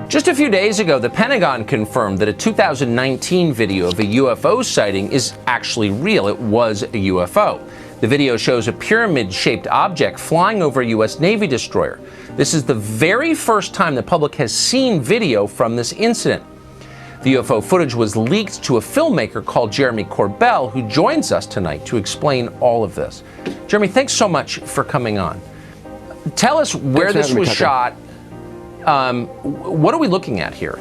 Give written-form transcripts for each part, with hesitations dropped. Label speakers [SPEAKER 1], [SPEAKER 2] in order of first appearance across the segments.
[SPEAKER 1] Just a few days ago, the Pentagon confirmed that a 2019 video of a UFO sighting is actually real. It was a UFO. The video shows a pyramid-shaped object flying over a U.S. Navy destroyer. This is the very first time the public has seen video from this incident. The UFO footage was leaked to a filmmaker called Jeremy Corbell, who joins us tonight to explain all of this. Jeremy, thanks so much for coming on. Tell us where this was shot. What are we looking at here?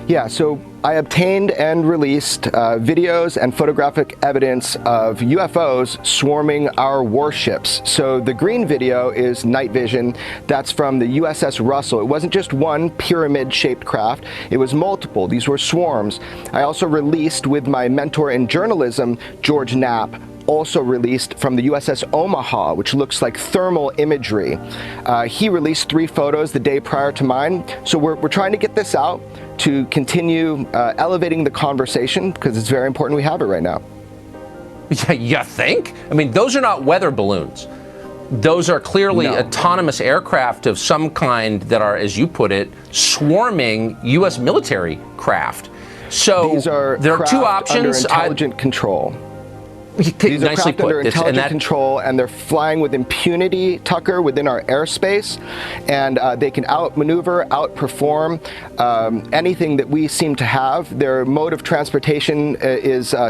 [SPEAKER 2] Yeah, so I obtained and released videos and photographic evidence of UFOs swarming our warships. So the green video is night vision. That's from the USS Russell. It wasn't just one pyramid-shaped craft. It was multiple. These were swarms. I also released with my mentor in journalism, George Knapp, also released from the USS Omaha, which looks like thermal imagery. He released 3 photos the day prior to mine. So we're trying to get this out to continue elevating the conversation, because it's very important we have it right now.
[SPEAKER 1] Yeah, you think? I mean, those are not weather balloons. Those are clearly autonomous aircraft of some kind that are, as you put it, swarming U.S. military craft. So
[SPEAKER 2] these are
[SPEAKER 1] there are two options.
[SPEAKER 2] Under intelligent control. These are craft under intelligent control, and they're flying with impunity, Tucker, within our airspace, and they can outmaneuver, outperform anything that we seem to have. Their mode of transportation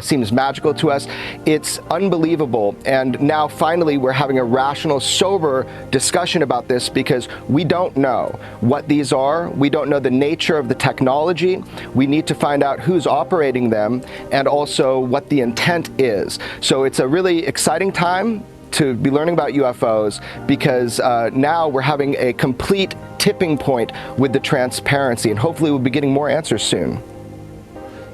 [SPEAKER 2] seems magical to us. It's unbelievable, and now finally we're having a rational, sober discussion about this, because we don't know what these are. We don't know the nature of the technology. We need to find out who's operating them, and also what the intent is. So it's a really exciting time to be learning about UFOs, because now we're having a complete tipping point with the transparency, and hopefully we'll be getting more answers soon.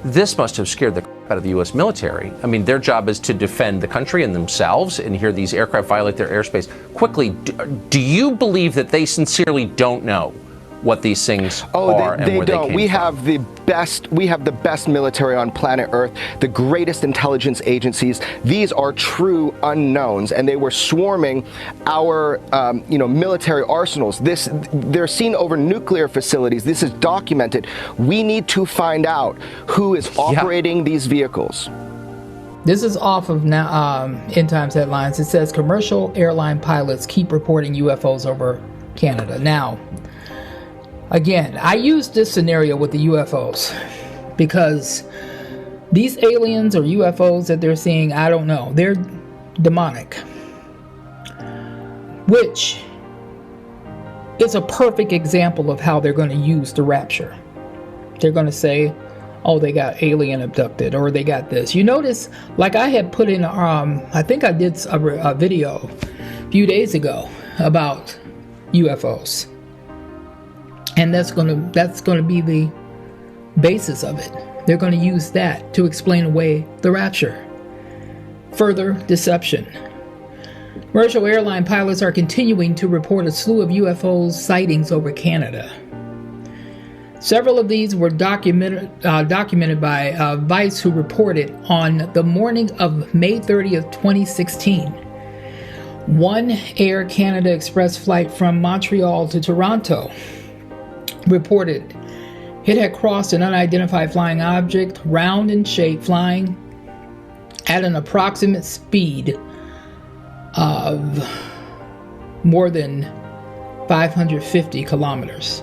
[SPEAKER 1] This must have scared the crap out of the U.S. military. I mean, their job is to defend the country and themselves, and here these aircraft violate their airspace. Quickly, do you believe that they sincerely don't know what these things are and where they came from?
[SPEAKER 2] We have the best military on planet Earth, the greatest intelligence agencies. These are true unknowns, and they were swarming our military arsenals. They're seen over nuclear facilities. This is documented. We need to find out who is operating these vehicles.
[SPEAKER 3] This is off of now End Times headlines. It says commercial airline pilots keep reporting UFOs over Canada. Now, again, I use this scenario with the UFOs because these aliens or UFOs that they're seeing, I don't know, they're demonic, which is a perfect example of how they're going to use the rapture. They're going to say, oh, they got alien abducted, or they got this. You notice, like I had put in, I think I did a video a few days ago about UFOs. And that's going to be the basis of it. They're going to use that to explain away the rapture. Further deception. Commercial airline pilots are continuing to report a slew of UFO sightings over Canada. Several of these were documented by Vice, who reported on the morning of May 30th, 2016. One Air Canada Express flight from Montreal to Toronto reported it had crossed an unidentified flying object, round in shape, flying at an approximate speed of more than 550 kilometers.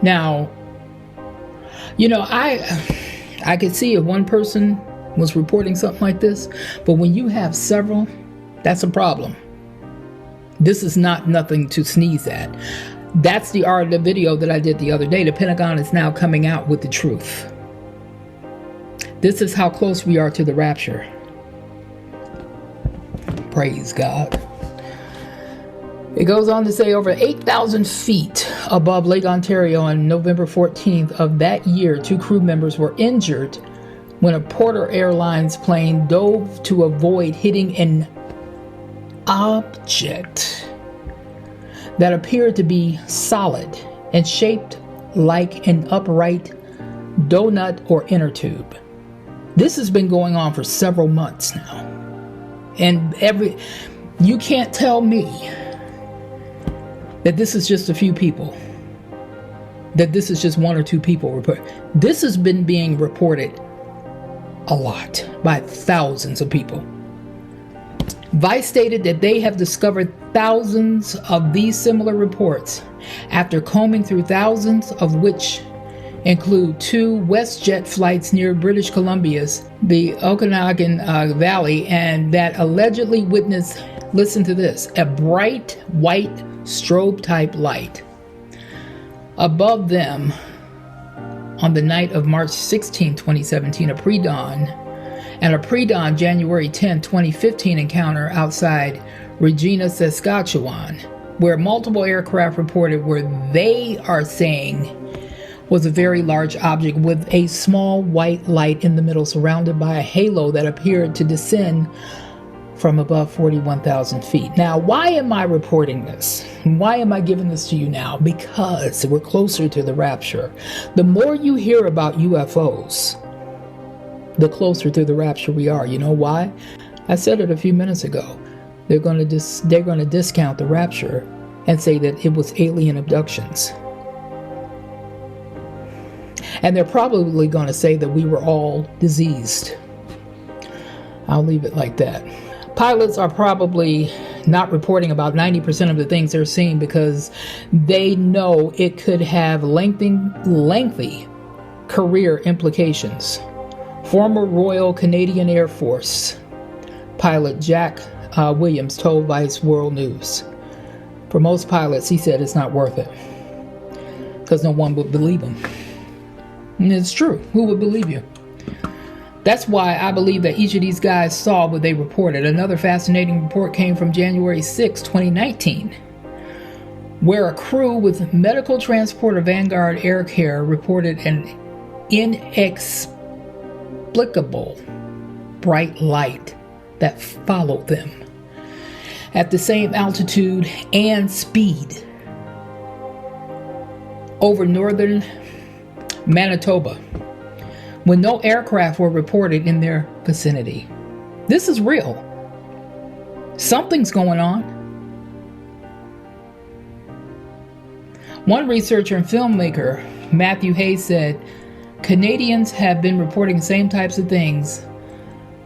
[SPEAKER 3] Now, I could see if one person was reporting something like this, but when you have several, that's a problem. This is not nothing to sneeze at. That's the art of the video that I did the other day. The Pentagon is now coming out with the truth. This is how close we are to the rapture. Praise God. It goes on to say over 8,000 feet above Lake Ontario on November 14th of that year, 2 crew members were injured when a Porter Airlines plane dove to avoid hitting an object that appeared to be solid and shaped like an upright donut or inner tube. This has been going on for several months now. And you can't tell me that this is just a few people, that this is just one or two people report. This has been being reported a lot by thousands of people. Vice stated that they have discovered thousands of these similar reports after combing through thousands, of which include 2 WestJet flights near British Columbia's the Okanagan Valley, and that allegedly witnessed, listen to this, a bright white strobe type light above them on the night of March 16, 2017, a pre-dawn January 10, 2015 encounter outside Regina, Saskatchewan, where multiple aircraft reported where they are saying was a very large object with a small white light in the middle surrounded by a halo that appeared to descend from above 41,000 feet. Now, why am I reporting this? Why am I giving this to you now? Because we're closer to the rapture. The more you hear about UFOs, the closer to the rapture we are. You know why? I said it a few minutes ago. They're going to discount the rapture and say that it was alien abductions. And they're probably going to say that we were all diseased. I'll leave it like that. Pilots are probably not reporting about 90% of the things they're seeing because they know it could have lengthy career implications. Former Royal Canadian Air Force pilot Jack Williams told Vice World News, for most pilots, he said it's not worth it because no one would believe him. And it's true. Who would believe you? That's why I believe that each of these guys saw what they reported. Another fascinating report came from January 6, 2019, where a crew with medical transporter Vanguard Air Care reported an inexplicable bright light that followed them at the same altitude and speed over northern Manitoba, when no aircraft were reported in their vicinity. This is real. Something's going on. One researcher and filmmaker, Matthew Hayes, said, Canadians have been reporting the same types of things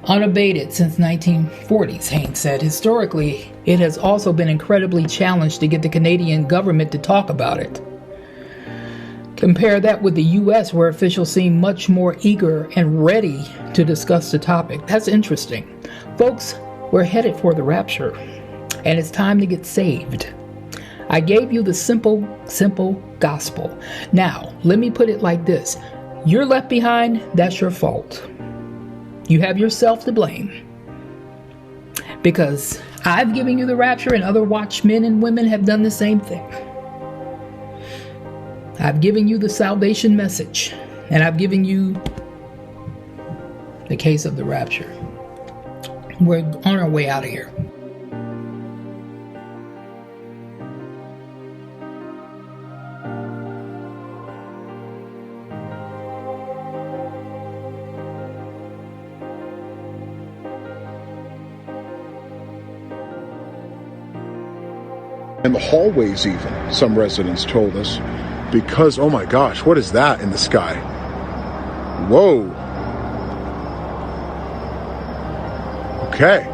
[SPEAKER 3] unabated since 1940s, Haynes said. Historically, it has also been incredibly challenged to get the Canadian government to talk about it. Compare that with the U.S., where officials seem much more eager and ready to discuss the topic. That's interesting. Folks, we're headed for the rapture, and it's time to get saved. I gave you the simple gospel. Now, let me put it like this. You're left behind, that's your fault. You have yourself to blame. Because I've given you the rapture, and other watchmen and women have done the same thing. I've given you the salvation message, and I've given you the case of the rapture. We're on our way out of here.
[SPEAKER 4] And the hallways even, some residents told us, because, oh my gosh, what is that in the sky? Whoa. Okay.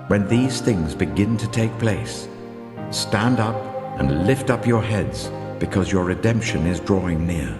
[SPEAKER 5] When these things begin to take place, stand up and lift up your heads, because your redemption is drawing near.